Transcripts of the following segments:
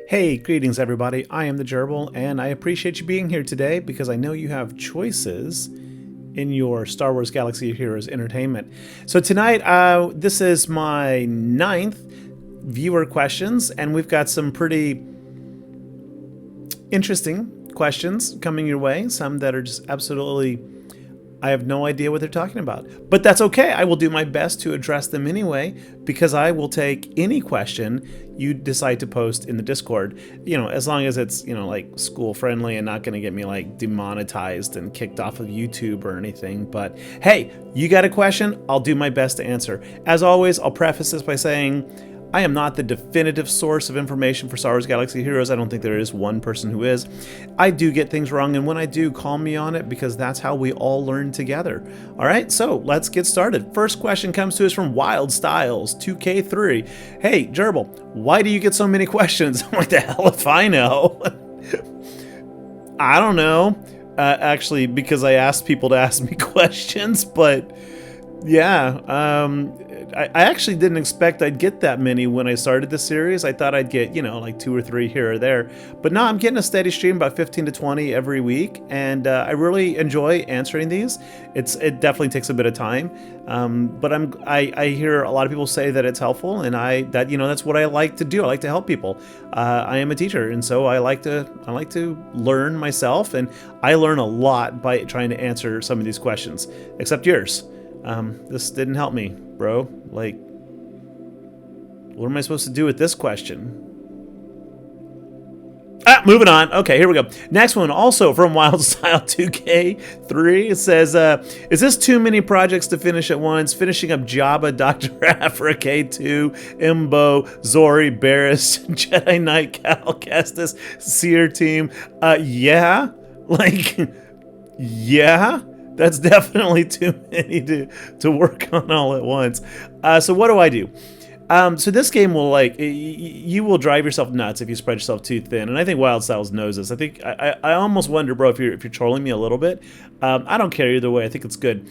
Hey, greetings everybody. I am the Gerbil, and I appreciate you being here today because I know you have choices in your Star Wars Galaxy of Heroes entertainment. So tonight, this is my 9th viewer questions, and we've got some pretty interesting questions coming your way. Some that are just absolutely, I have no idea what they're talking about. But that's okay. I will do my best to address them anyway, because I will take any question you decide to post in the Discord, as long as it's, like school friendly and not going to get me like demonetized and kicked off of YouTube or anything. But hey, you got a question? I'll do my best to answer. As always, I'll preface this by saying I am not the definitive source of information for Star Wars Galaxy of Heroes. I don't think there is one person who is. I do get things wrong, and when I do, call me on it, because that's how we all learn together. All right, so let's get started. First question comes to us from Wild Styles 2K3. Hey, Gerbil, why do you get so many questions? What the hell if I know? I don't know. Actually, because I asked people to ask me questions, but yeah, I actually didn't expect I'd get that many when I started the series. I thought I'd get, like 2 or 3 here or there. But no, I'm getting a steady stream, about 15 to 20 every week, and I really enjoy answering these. It definitely takes a bit of time, but I hear a lot of people say that it's helpful, and that's what I like to do. I like to help people. I am a teacher, and so I like to learn myself, and I learn a lot by trying to answer some of these questions, except yours. This didn't help me, bro. Like, what am I supposed to do with this question? Moving on. Okay, here we go. Next one, also from WildStyle 2K3. It says, is this too many projects to finish at once? Finishing up Jabba, Dr. Aphra, K2, Imbo, Zori, Barris, Jedi Knight, Cal, Kestis, Seer Team. Yeah. Like, yeah. That's definitely too many to work on all at once. So what do? So this game will, you will drive yourself nuts if you spread yourself too thin. And I think Wild Styles knows this. I think I almost wonder, bro, if you're trolling me a little bit. I don't care either way. I think it's good.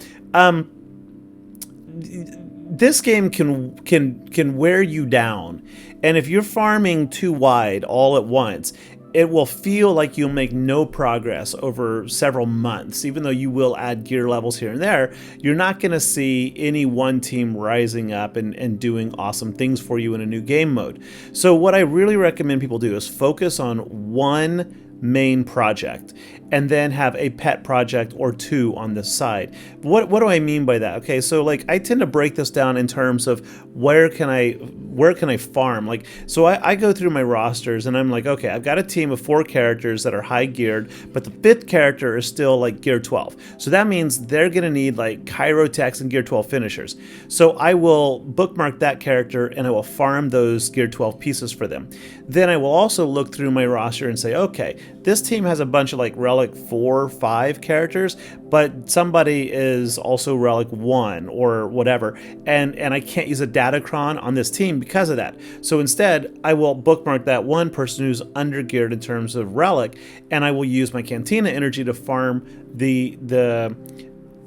This game can wear you down, and if you're farming too wide all at once, it will feel like you'll make no progress over several months. Even though you will add gear levels here and there, you're not going to see any one team rising up and doing awesome things for you in a new game mode. So what I really recommend people do is focus on one main project, and then have a pet project or 2 on the side. What do I mean by that? Okay, so like I tend to break this down in terms of where can I farm? Like, so I go through my rosters and I'm like, okay, I've got a team of 4 characters that are high geared, but the 5th character is still like gear 12. So that means they're gonna need like Chirotechs and gear 12 finishers. So I will bookmark that character and I will farm those gear 12 pieces for them. Then I will also look through my roster and say, okay, this team has a bunch of like Relic 4, 5 characters, but somebody is also Relic 1 or whatever, and I can't use a Datacron on this team because of that. So instead, I will bookmark that one person who's undergeared in terms of Relic, and I will use my Cantina energy to farm the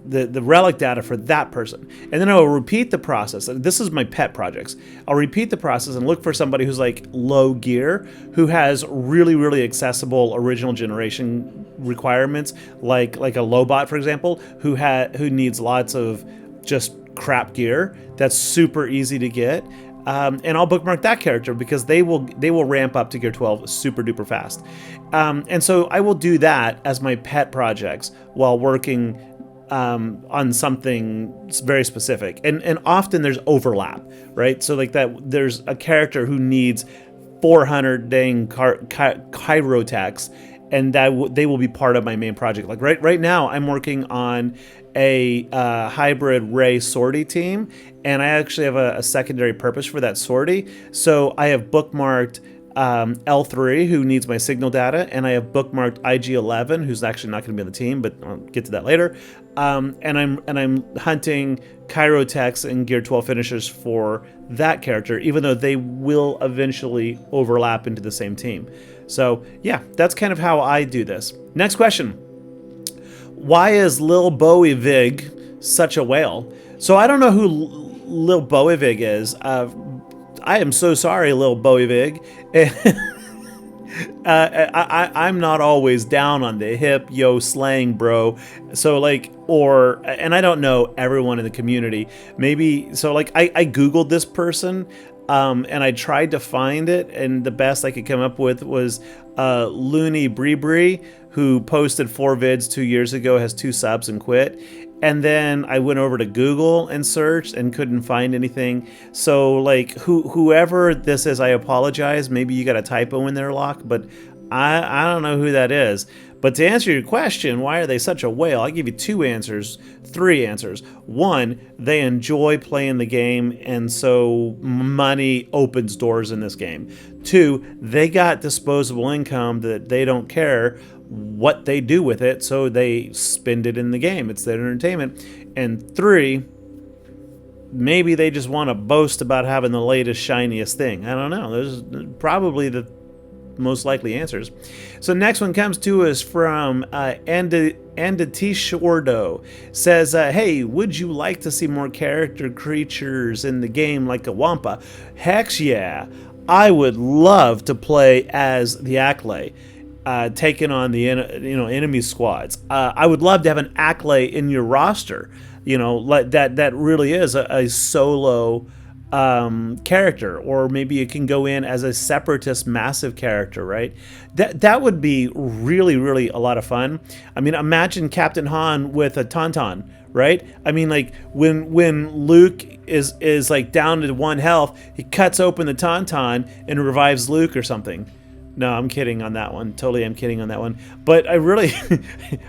Relic data for that person. And then I will repeat the process. This is my pet projects. I'll repeat the process and look for somebody who's like low gear, who has really, really accessible original generation requirements, like a Lobot, for example, who needs lots of just crap gear that's super easy to get. And I'll bookmark that character because they will ramp up to gear 12 super duper fast. And so I will do that as my pet projects while working on something very specific, and often there's overlap, right? So like that, there's a character who needs 400 dang Chirotechs, and they will be part of my main project. Like right now, I'm working on a hybrid Rey sortie team, and I actually have a secondary purpose for that sortie. So I have bookmarked L3, who needs my signal data, and I have bookmarked IG11, who's actually not going to be on the team, but I'll get to that later. And I'm hunting Chirotechs and Gear 12 finishers for that character, even though they will eventually overlap into the same team. So yeah, that's kind of how I do this. Next question. Why is Lil Boig such a whale? So I don't know who Lil Boig is. I am so sorry, Lil Boig. I'm not always down on the hip yo slang, bro. So like, or, and I don't know everyone in the community. Maybe so. Like, I googled this person, and I tried to find it, and the best I could come up with was Looney Bree, who posted 4 vids 2 years ago, has 2 subs and quit. And then I went over to Google and searched and couldn't find anything. So like whoever this is, I apologize. Maybe you got a typo in there, Locke, but I don't know who that is. But to answer your question, why are they such a whale? I'll give you 2 answers, 3 answers. 1, they enjoy playing the game, and so money opens doors in this game. 2, they got disposable income that they don't care what they do with it, so they spend it in the game. It's their entertainment. And 3, maybe they just want to boast about having the latest, shiniest thing. I don't know. Those are probably the most likely answers. So next one comes to us from Anditishordo. Says, hey, would you like to see more character creatures in the game like a Wampa? Heck yeah. I would love to play as the Acklay. Taking on the enemy squads. I would love to have an Acklay in your roster. Like that really is a solo character, or maybe it can go in as a separatist massive character, right? That would be really, really a lot of fun. I mean, imagine Captain Han with a Tauntaun, right? I mean, like when Luke is like down to 1 health, he cuts open the Tauntaun and revives Luke or something. No, I'm kidding on that one. Totally, I'm kidding on that one. But I really,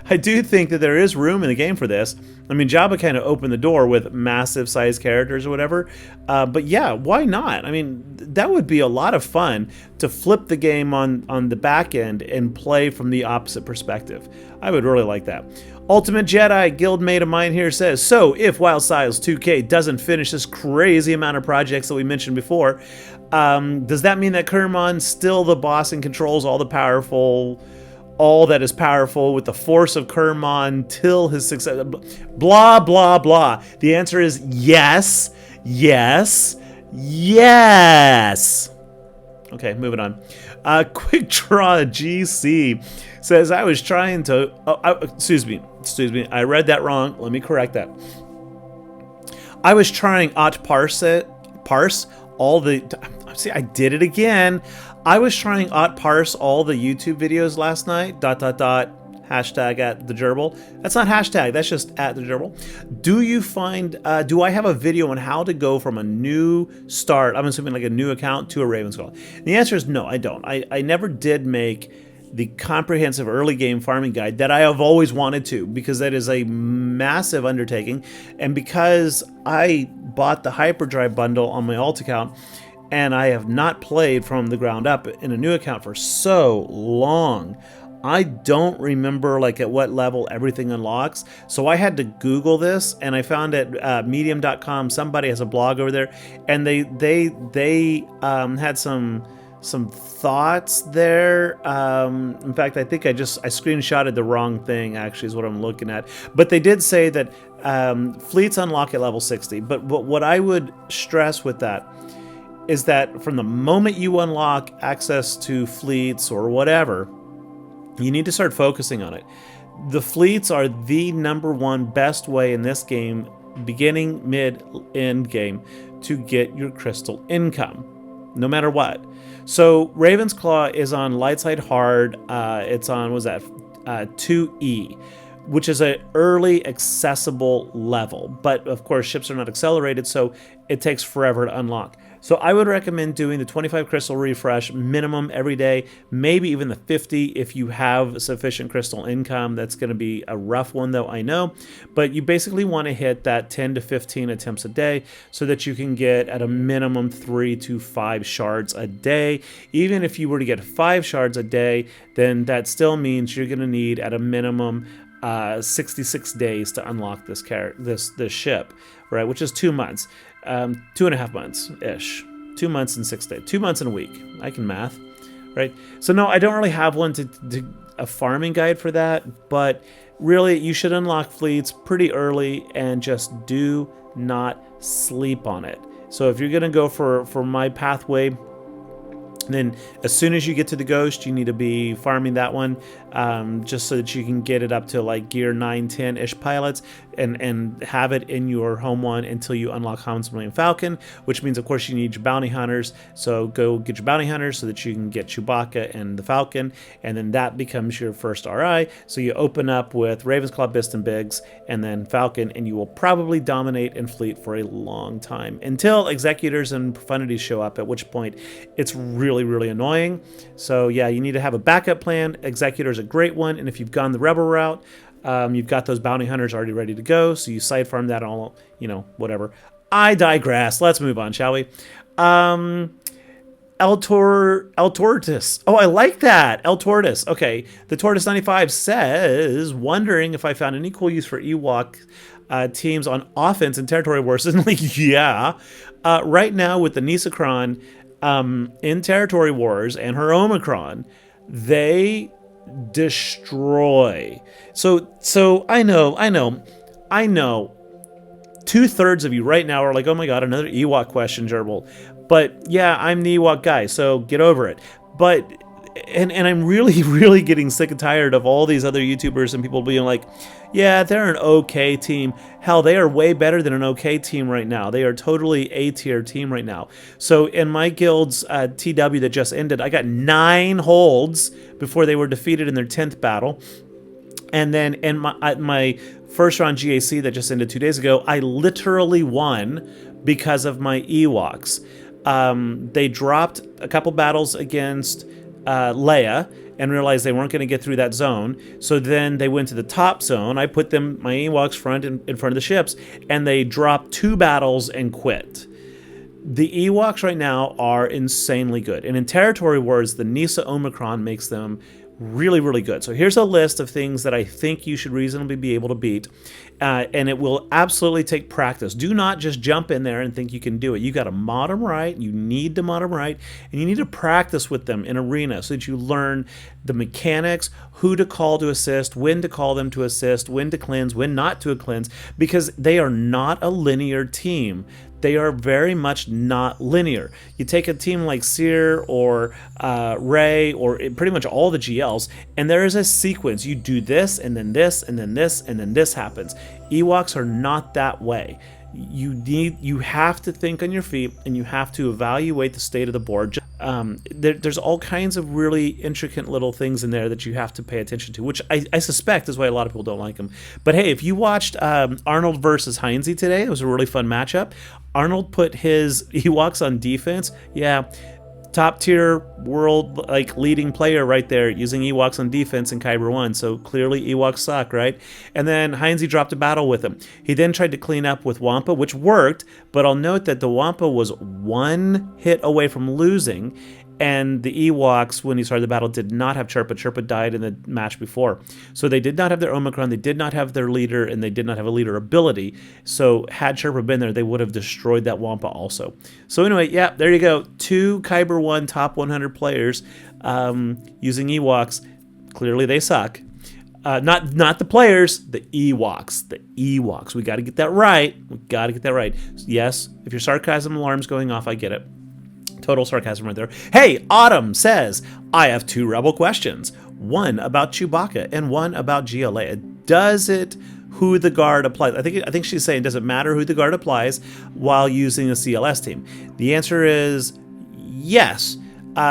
I do think that there is room in the game for this. I mean, Jabba kind of opened the door with massive size characters or whatever. But yeah, why not? I mean, that would be a lot of fun to flip the game on the back end and play from the opposite perspective. I would really like that. Ultimate Jedi Guildmate of mine here says, so if Wild Styles 2K doesn't finish this crazy amount of projects that we mentioned before, does that mean that Kerman's still the boss and controls all that is powerful with the force of Kerman till his success? Blah, blah, blah. The answer is yes, yes, yes. Okay, moving on. Quick Draw GC says, I was trying to... excuse me. I read that wrong. Let me correct that. I was trying parse all the... See, I did it again. I was trying parse all the YouTube videos last night. ... Hashtag at the gerbil. That's not hashtag. That's just at the gerbil. Do I have a video on how to go from a new start, I'm assuming like a new account, to a Ravensclaw? The answer is no, I don't. I never did make the comprehensive early game farming guide that I have always wanted to, because that is a massive undertaking. And because I bought the Hyperdrive bundle on my alt account, and I have not played from the ground up in a new account for so long, I don't remember like at what level everything unlocks. So I had to Google this, and I found at medium.com, somebody has a blog over there, and they had some thoughts there. In fact, I think I screenshotted the wrong thing, actually, is what I'm looking at. But they did say that fleets unlock at level 60. But what I would stress with that is that from the moment you unlock access to fleets or whatever, you need to start focusing on it. The fleets are the #1 best way in this game, beginning, mid, end game, to get your crystal income, no matter what. So Ravensclaw is on light side hard. It's on, 2E, which is an early accessible level. But of course, ships are not accelerated, so it takes forever to unlock. So I would recommend doing the 25 crystal refresh minimum every day, maybe even the 50 if you have sufficient crystal income. That's going to be a rough one, though, I know. But you basically want to hit that 10 to 15 attempts a day so that you can get at a minimum 3 to 5 shards a day. Even if you were to get 5 shards a day, then that still means you're going to need at a minimum 66 days to unlock this ship, right? Which is 2 months. 2.5 months ish. 2 months and 6 days. 2 months and a week. I can math, right? So no, I don't really have one to a farming guide for that, but really you should unlock fleets pretty early and just do not sleep on it. So if you're gonna go for my pathway, And then as soon as you get to the Ghost, you need to be farming that one, just so that you can get it up to like gear 9, 10-ish pilots and have it in your home one until you unlock Han Solo and Falcon, which means, of course, you need your bounty hunters. So go get your bounty hunters so that you can get Chewbacca and the Falcon, and then that becomes your first RI. So you open up with Ravensclaw, Bist, and Biggs, and then Falcon, and you will probably dominate in fleet for a long time until Executors and Profundities show up, at which point it's really, really annoying. So yeah, you need to have a backup plan. Executor is a great one, and if you've gone the Rebel route, you've got those bounty hunters already ready to go, so you side farm that all, whatever. I digress. Let's move on, shall we? El Tortoise. Oh, I like that. El Tortoise. Okay. The Tortoise 95 says, wondering if I found any cool use for Ewok teams on offense in Territory Wars. And like, yeah. Right now with the Nisacron in Territory Wars and her Omicron, they destroy. So I know 2/3 of you right now are like, oh my god, another Ewok question, Gerbil. But yeah, I'm the Ewok guy, so get over it. But and I'm really, really getting sick and tired of all these other YouTubers and people being like, yeah, they're an okay team. Hell, they are way better than an okay team right now. They are totally A-tier team right now. So in my guild's TW that just ended, I got 9 holds before they were defeated in their 10th battle. And then in my first round GAC that just ended 2 days ago, I literally won because of my Ewoks. They dropped a couple battles against Leia and realized they weren't going to get through that zone. So then they went to the top zone. I put my Ewoks in front of the ships, and they dropped 2 battles and quit. The Ewoks right now are insanely good. And in Territory Wars, the Nisa Omicron makes them really, really good. So here's a list of things that I think you should reasonably be able to beat. And it will absolutely take practice. Do not just jump in there and think you can do it. You got to mod them right. You need to mod them right. And you need to practice with them in arena so that you learn the mechanics, who to call to assist, when to call them to assist, when to cleanse, when not to cleanse, because they are not a linear team. They are very much not linear. You take a team like Seer or Ray or pretty much all the GLs, and there is a sequence. You do this, and then this, and then this, and then this happens. Ewoks are not that way. You have to think on your feet, and you have to evaluate the state of the board. There's all kinds of really intricate little things in there that you have to pay attention to, which I suspect is why a lot of people don't like them. But hey, if you watched Arnold versus Heinze today, it was a really fun matchup. Arnold put his Ewoks on defense. Yeah, top tier world leading player right there using Ewoks on defense in Kyber 1. So clearly Ewoks suck, right? And then Heinze dropped a battle with him. He then tried to clean up with Wampa, which worked, but I'll note that the Wampa was 1 hit away from losing, and the Ewoks, when he started the battle, did not have Chirpa. Chirpa died in the match before. So they did not have their Omicron, they did not have their leader, and they did not have a leader ability. So had Chirpa been there, they would have destroyed that Wampa also. So anyway, yeah, there you go. 2 Kyber 1 top 100 players using Ewoks. Clearly they suck. Not the players, the Ewoks. The Ewoks. We got to get that right. Yes, if your sarcasm alarm's going off, I get it. Total sarcasm right there. Hey, Autumn says, I have 2 Rebel questions. One about Chewbacca and one about GLA. Does it who the guard applies? I think she's saying, does it matter who the guard applies while using a CLS team? The answer is yes.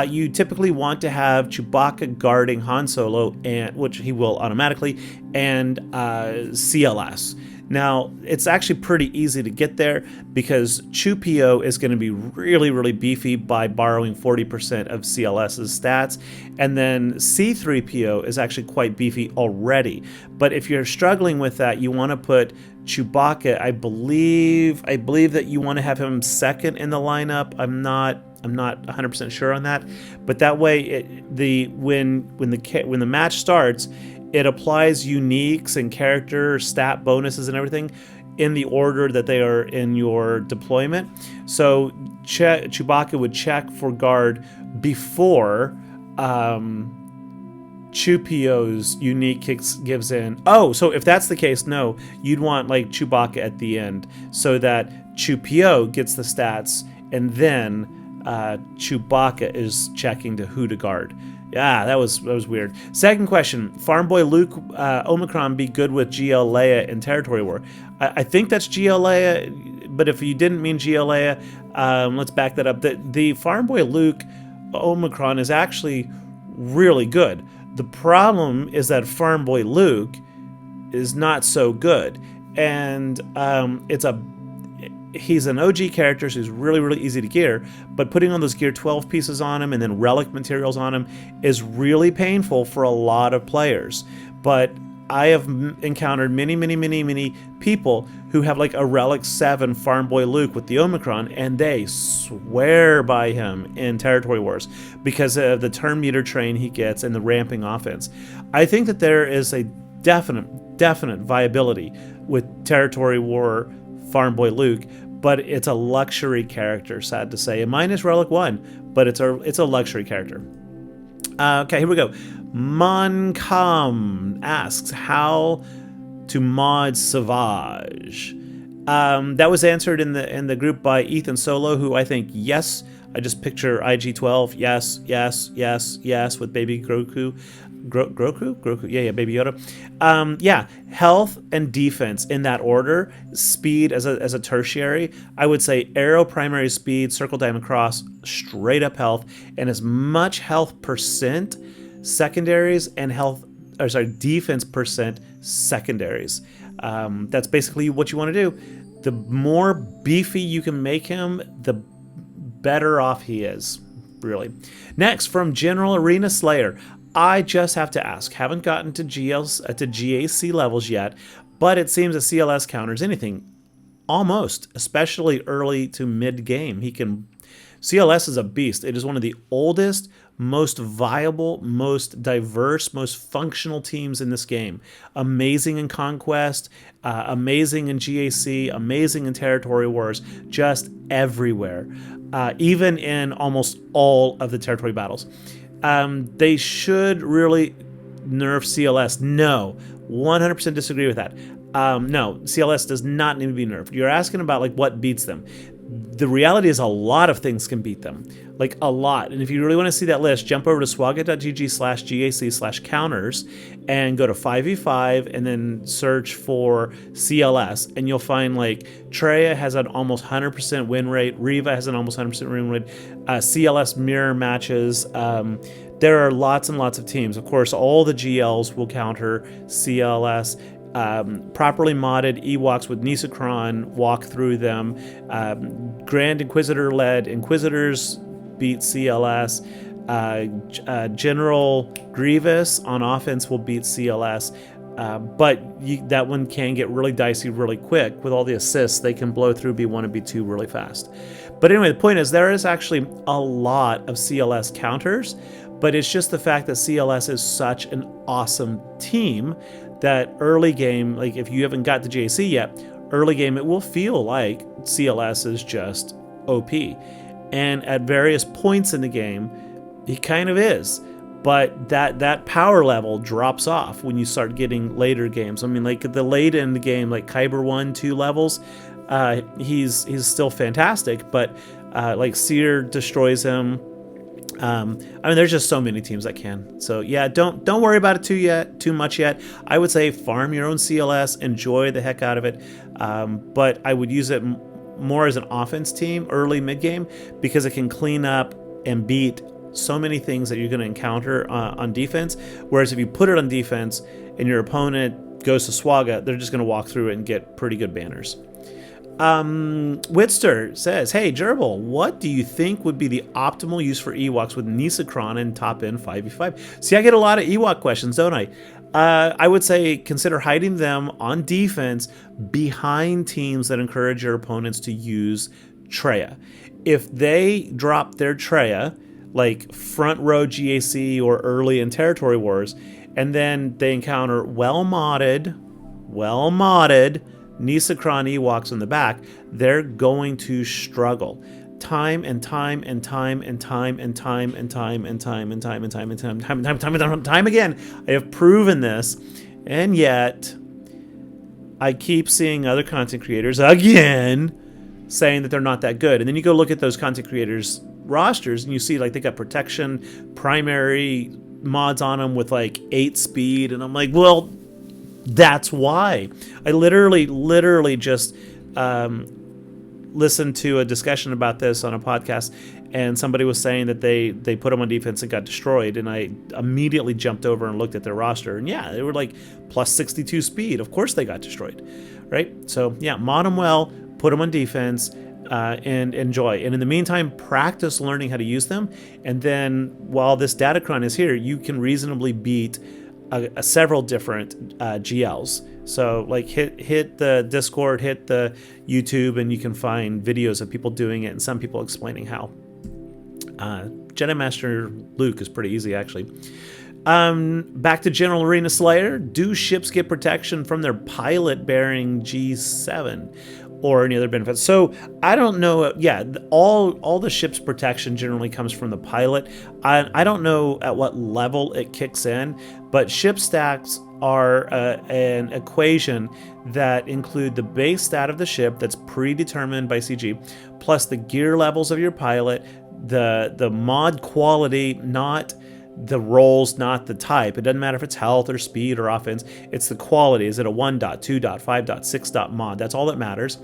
You typically want to have Chewbacca guarding Han Solo, which he will automatically, and CLS. Now, it's actually pretty easy to get there because ChewPO is going to be really, really beefy by borrowing 40% of CLS's stats, and then C3PO is actually quite beefy already. But if you're struggling with that, you want to put Chewbacca. I believe that you want to have him second in the lineup. I'm not 100% sure on that, but that way, when the match starts, it applies uniques and character stat bonuses and everything in the order that they are in your deployment. So Chewbacca would check for guard before ChewPO's unique gives in. Oh, so if that's the case, no, you'd want Chewbacca at the end so that ChewPO gets the stats and then Chewbacca is checking to who to guard. Yeah, that was weird. Second question: Farm Boy Luke Omicron be good with GL Leia in Territory War? I think that's GL Leia, but if you didn't mean GL Leia, let's back that up. The Farm Boy Luke Omicron is actually really good. The problem is that Farm Boy Luke is not so good, and he's an OG character, so he's really, really easy to gear, but putting on those gear 12 pieces on him and then relic materials on him is really painful for a lot of players. But I have encountered many people who have like a Relic 7 Farm Boy Luke with the Omicron, and they swear by him in Territory Wars because of the turn meter train he gets and the ramping offense. I think that there is a definite viability with Territory War Farm Boy Luke, but it's a luxury character, sad to say. And mine is Relic 1, but it's a luxury character. Okay, here we go. Moncom asks how to mod Savage. That was answered in the group by Ethan Solo, who I think yes. I just picture IG-12, yes, with baby Grogu. Grogu? Yeah, baby Yoda. Yeah, health and defense in that order. Speed as a tertiary. I would say arrow primary speed, circle diamond cross, straight up health, and as much health percent secondaries and defense percent secondaries. That's basically what you want to do. The more beefy you can make him, the better off he is, really. Next, from General Arena Slayer. I just have to ask, haven't gotten to GAC levels yet, but it seems that CLS counters anything, almost, especially early to mid-game. CLS is a beast. It is one of the oldest, most viable, most diverse, most functional teams in this game. Amazing in Conquest, amazing in GAC, amazing in Territory Wars, just everywhere, even in almost all of the territory battles. They should really nerf CLS. No, 100% disagree with that. No, CLS does not need to be nerfed. You're asking about like what beats them. The reality is a lot of things can beat them, like a lot. And if you really want to see that list, jump over to swga.gg/GAC/counters and go to 5v5 and then search for CLS, and you'll find like Treya has an almost 100% win rate, Reva has an almost 100% win rate, CLS mirror matches. There are lots and lots of teams. Of course, all the GLs will counter CLS. Properly modded Ewoks with Nisakron walk through them. Grand Inquisitor-led Inquisitors beat CLS. General Grievous on offense will beat CLS. But that one can get really dicey really quick. With all the assists, they can blow through B1 and B2 really fast. But anyway, the point is there is actually a lot of CLS counters, but it's just the fact that CLS is such an awesome team that early game, like if you haven't got the JC yet, early game it will feel like CLS is just OP. And at various points in the game, he kind of is. But that power level drops off when you start getting later games. I mean, like the late in the game, like Kyber 1, 2 levels, he's still fantastic, but like Seer destroys him. I mean, there's just so many teams that can. So yeah, don't worry about it too much yet. I would say farm your own CLS, enjoy the heck out of it. But I would use it more as an offense team early mid game because it can clean up and beat so many things that you're going to encounter on defense. Whereas if you put it on defense and your opponent goes to SWGOH, they're just going to walk through it and get pretty good banners. Witster says, hey, Gerbil, what do you think would be the optimal use for Ewoks with Nisakron and top end 5v5? See, I get a lot of Ewok questions, don't I? I would say consider hiding them on defense behind teams that encourage your opponents to use Treya. If they drop their Treya, like front row GAC or early in Territory Wars, and then they encounter well-modded Nisakron Ewoks in the back, they're going to struggle. Time and time and time and time and time and time and time and time and time and time and time again. I have proven this, and yet I keep seeing other content creators again saying that they're not that good. And then you go look at those content creators rosters and you see like they got protection, primary mods on them with like 8 speed. And I'm like, well, that's why. I literally just listened to a discussion about this on a podcast, and somebody was saying that they put them on defense and got destroyed, and I immediately jumped over and looked at their roster, and yeah, they were like plus 62 speed. Of course they got destroyed, right? So yeah, mod them well, put them on defense, and enjoy. And in the meantime, practice learning how to use them, and then while this Datacron is here, you can reasonably beat several different GLs. So like hit the Discord, hit the YouTube, and you can find videos of people doing it and some people explaining how. Jedi Master Luke is pretty easy, actually. Back to General Arena Slayer. Do ships get protection from their pilot bearing G7 or any other benefits? So I don't know. Yeah, all the ship's protection generally comes from the pilot. I don't know at what level it kicks in, but ship stacks are an equation that include the base stat of the ship that's predetermined by CG, plus the gear levels of your pilot, the mod quality, not the roles, not the type. It doesn't matter if it's health or speed or offense. It's the quality. Is it a 1 dot, 2 dot, 5 dot, 6 dot mod? That's all that matters.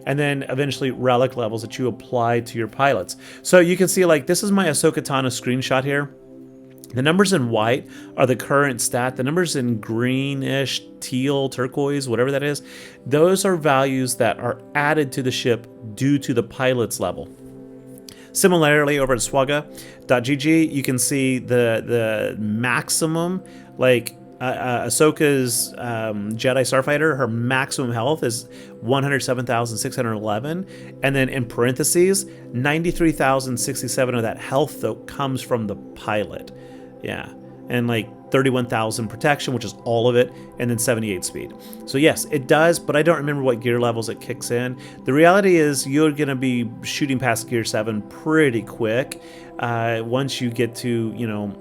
And then eventually relic levels that you apply to your pilots. So you can see, like, this is my Ahsoka Tano screenshot here. The numbers in white are the current stat. The numbers in greenish, teal, turquoise, whatever that is, those are values that are added to the ship due to the pilot's level. Similarly, over at SWGOH.gg, you can see the maximum, like Ahsoka's Jedi Starfighter, her maximum health is 107,611. And then in parentheses, 93,067 of that health, though, comes from the pilot. Yeah. And like 31,000 protection, which is all of it, and then 78 speed. So yes, it does, but I don't remember what gear levels it kicks in. The reality is you're going to be shooting past gear 7 pretty quick. Once you get to, you know,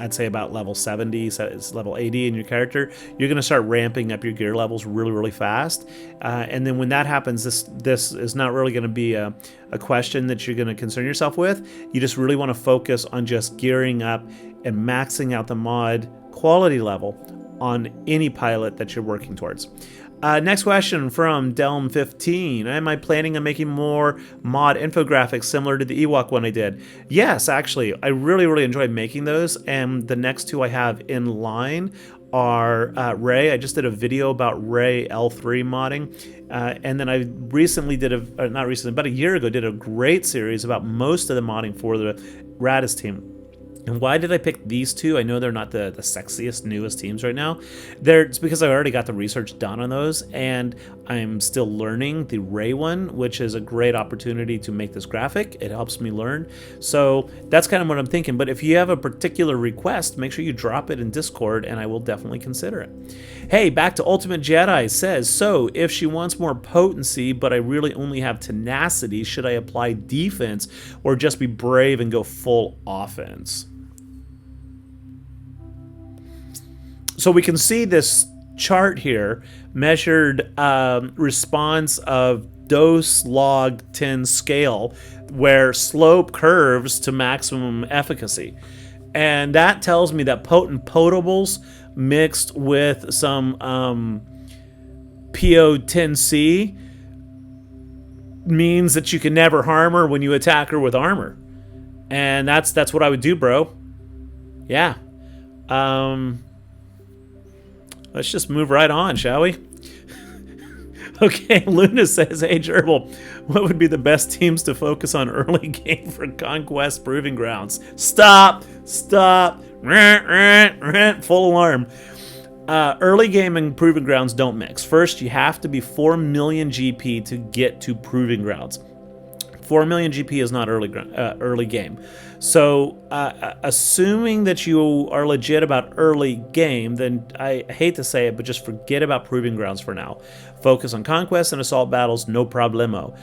I'd say about level 70, so it's level 80 in your character, you're going to start ramping up your gear levels really, really fast. And then when that happens, this is not really going to be a question that you're going to concern yourself with. You just really want to focus on just gearing up and maxing out the mod quality level on any pilot that you're working towards. Next question from Delm15. Am I planning on making more mod infographics similar to the Ewok one I did? Yes, actually. I really enjoyed making those, and the next two I have in line are Rey. I just did a video about Rey L3 modding, and then I recently did about a year ago, did a great series about most of the modding for the Radis team. And why did I pick these two? I know they're not the sexiest, newest teams right now. It's because I already got the research done on those, and I'm still learning the Rey one, which is a great opportunity to make this graphic. It helps me learn. So that's kind of what I'm thinking. But if you have a particular request, make sure you drop it in Discord, and I will definitely consider it. Hey, back to Ultimate Jedi says, so if she wants more potency, but I really only have tenacity, should I apply defense or just be brave and go full offense? So we can see this chart here, measured response of dose log 10 scale, where slope curves to maximum efficacy. And that tells me that potent potables mixed with some PO10C means that you can never harm her when you attack her with armor. And that's what I would do, bro. Yeah. Let's just move right on, shall we? Okay, Luna says, hey, Gerbil, what would be the best teams to focus on early game for Conquest Proving Grounds? Stop! Full alarm. Early game and Proving Grounds don't mix. First, you have to be 4 million GP to get to Proving Grounds. 4 million GP is not early game. So assuming that you are legit about early game, then I hate to say it, but just forget about Proving Grounds for now. Focus on Conquest and Assault Battles, no problemo.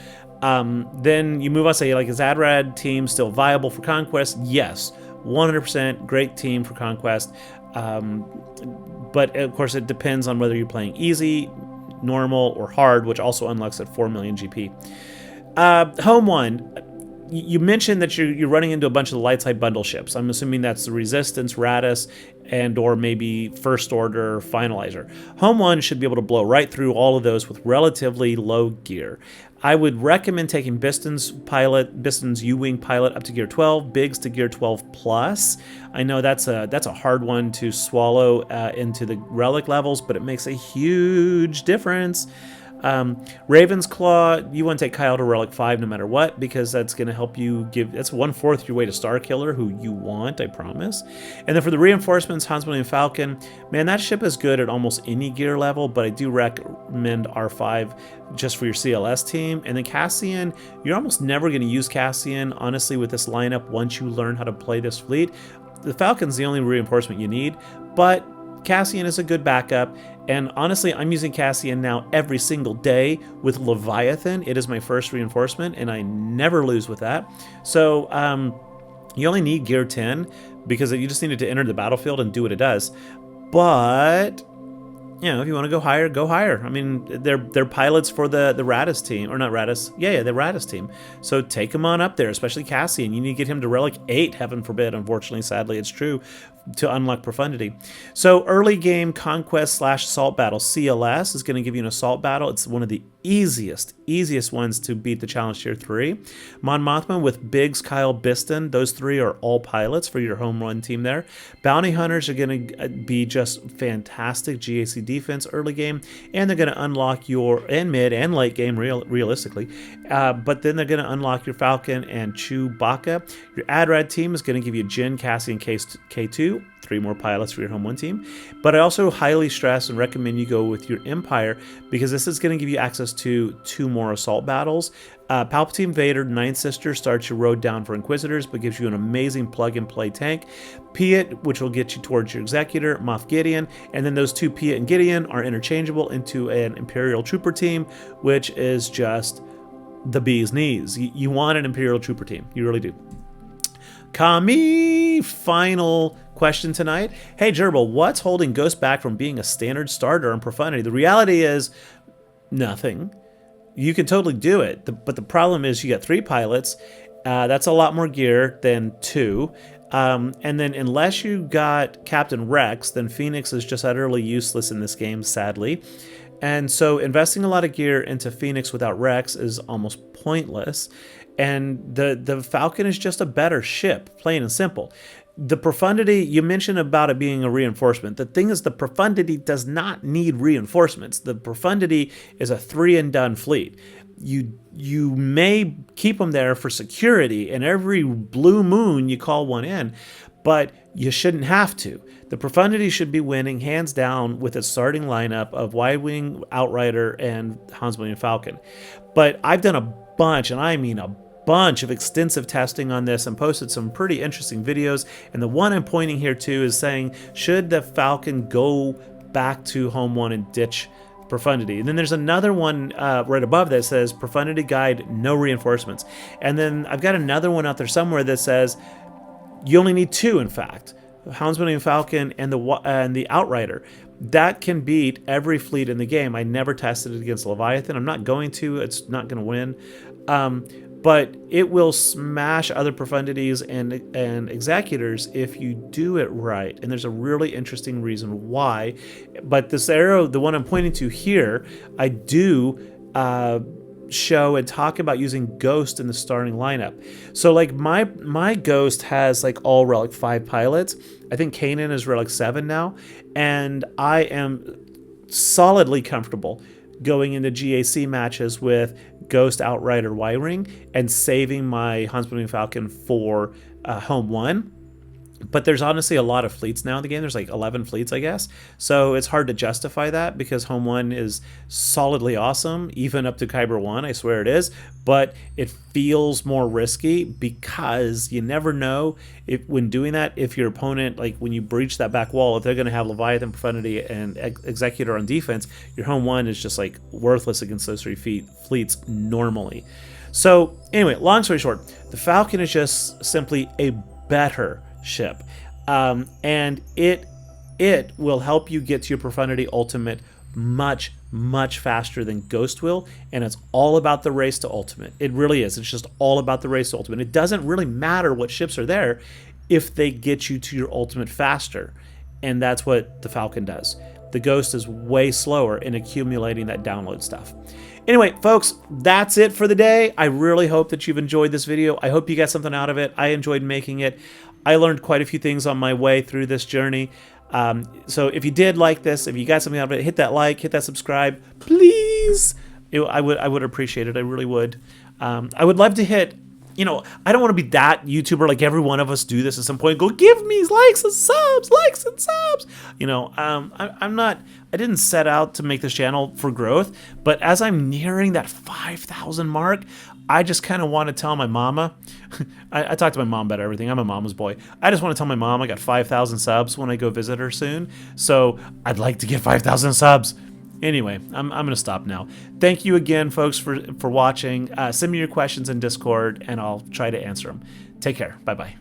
Then you move on, say, like, is Adrad team still viable for Conquest? Yes, 100% great team for Conquest. But of course it depends on whether you're playing easy, normal, or hard, which also unlocks at 4 million GP. Home one. You mentioned that you're running into a bunch of the light side bundle ships. I'm assuming that's the Resistance, Radis, and or maybe First Order Finalizer. Home one should be able to blow right through all of those with relatively low gear. I would recommend taking Biston's U-Wing pilot up to gear 12, Biggs to gear 12 plus. I know that's a hard one to swallow into the relic levels, but it makes a huge difference. Raven's Claw, you want to take Kyle to Relic 5 no matter what, because that's going to help you that's 1/4 your way to Star Killer, who you want, I promise. And then for the reinforcements, Hans William Falcon, man, that ship is good at almost any gear level, but I do recommend R5 just for your CLS team. And then Cassian, you're almost never going to use Cassian, honestly, with this lineup once you learn how to play this fleet. The Falcon's the only reinforcement you need, but Cassian is a good backup, and honestly, I'm using Cassian now every single day with Leviathan. It is my first reinforcement, and I never lose with that. So you only need gear 10 because you just needed to enter the battlefield and do what it does. But you know, if you want to go higher, go higher. I mean, they're pilots for the Radis team, or not Radis, yeah, the Radis team. So take them on up there, especially Cassian. You need to get him to Relic 8, heaven forbid. Unfortunately, sadly, it's true, to unlock Profundity. So early game Conquest / Assault Battle, CLS, is going to give you an Assault Battle. It's one of the easiest ones to beat the Challenge Tier 3. Mon Mothma with Biggs, Kyle, Biston, those three are all pilots for your home run team there. Bounty Hunters are going to be just fantastic GAC defense early game, and they're going to unlock your, and mid and late game realistically, but then they're going to unlock your Falcon and Chewbacca. Your Adrad team is going to give you Jin, Cassie, and K2, 3 more pilots for your home one team. But I also highly stress and recommend you go with your Empire, because this is going to give you access to 2 more assault battles. Palpatine Vader, Ninth Sister, starts your road down for Inquisitors, but gives you an amazing plug-and-play tank. Piet, which will get you towards your Executor, Moff Gideon, and then those 2 Piet and Gideon are interchangeable into an Imperial Trooper team, which is just the bee's knees. You want an Imperial Trooper team. You really do. Kami, final question tonight. Hey, Gerbil, what's holding Ghost back from being a standard starter on Profundity? The reality is nothing. You can totally do it, but the problem is you got 3 pilots. That's a lot more gear than 2. And then unless you got Captain Rex, then Phoenix is just utterly useless in this game, sadly. And so investing a lot of gear into Phoenix without Rex is almost pointless. And the Falcon is just a better ship, plain and simple. The Profundity, you mentioned about it being a reinforcement. The thing is, the Profundity does not need reinforcements. The Profundity is a 3-and-done fleet. You may keep them there for security, and every blue moon you call one in, but you shouldn't have to. The Profundity should be winning hands down with its starting lineup of Y-Wing, Outrider, and Hans William Falcon. But I've done a bunch, and I mean a bunch of extensive testing on this and posted some pretty interesting videos, and the one I'm pointing here to is saying, should the Falcon go back to home one and ditch Profundity? And then there's another one right above that says Profundity Guide, no reinforcements. And then I've got another one out there somewhere that says you only need 2, in fact, Hans William Falcon and the Outrider. That can beat every fleet in the game. I never tested it against Leviathan. I'm not going to. It's not going to win. But it will smash other Profundities and Executors if you do it right. And there's a really interesting reason why. But this arrow, the one I'm pointing to here, I do show and talk about using Ghost in the starting lineup. So like my Ghost has like all Relic 5 pilots. I think Kanan is Relic 7 now. And I am solidly comfortable going into GAC matches with Ghost, Outrider, Y-Wing, and saving my Hans William Falcon for home one. But there's honestly a lot of fleets now in the game. There's like 11 fleets, I guess. So it's hard to justify that because home one is solidly awesome, even up to Kyber 1, I swear it is. But it feels more risky because you never know if, when doing that, if your opponent, like when you breach that back wall, if they're going to have Leviathan, Profundity, and Executor on defense, your home one is just like worthless against those 3 fleets normally. So anyway, long story short, the Falcon is just simply a better ship, and it will help you get to your Profundity Ultimate much, much faster than Ghost will, and it's all about the race to ultimate. It really is. It's just all about the race to ultimate. It doesn't really matter what ships are there if they get you to your ultimate faster, and that's what the Falcon does. The Ghost is way slower in accumulating that download stuff. Anyway, folks, that's it for the day. I really hope that you've enjoyed this video. I hope you got something out of it. I enjoyed making it. I learned quite a few things on my way through this journey. So if you did like this, if you got something out of it, hit that like, hit that subscribe, please. I would appreciate it. I really would. I would love to hit, you know, I don't want to be that YouTuber like every one of us do this at some point. Go give me likes and subs. You know, I didn't set out to make this channel for growth, but as I'm nearing that 5,000 mark, I just kind of want to tell my mama. I talk to my mom about everything. I'm a mama's boy. I just want to tell my mom I got 5,000 subs when I go visit her soon. So I'd like to get 5,000 subs. Anyway, I'm going to stop now. Thank you again, folks, for watching. Send me your questions in Discord, and I'll try to answer them. Take care. Bye-bye.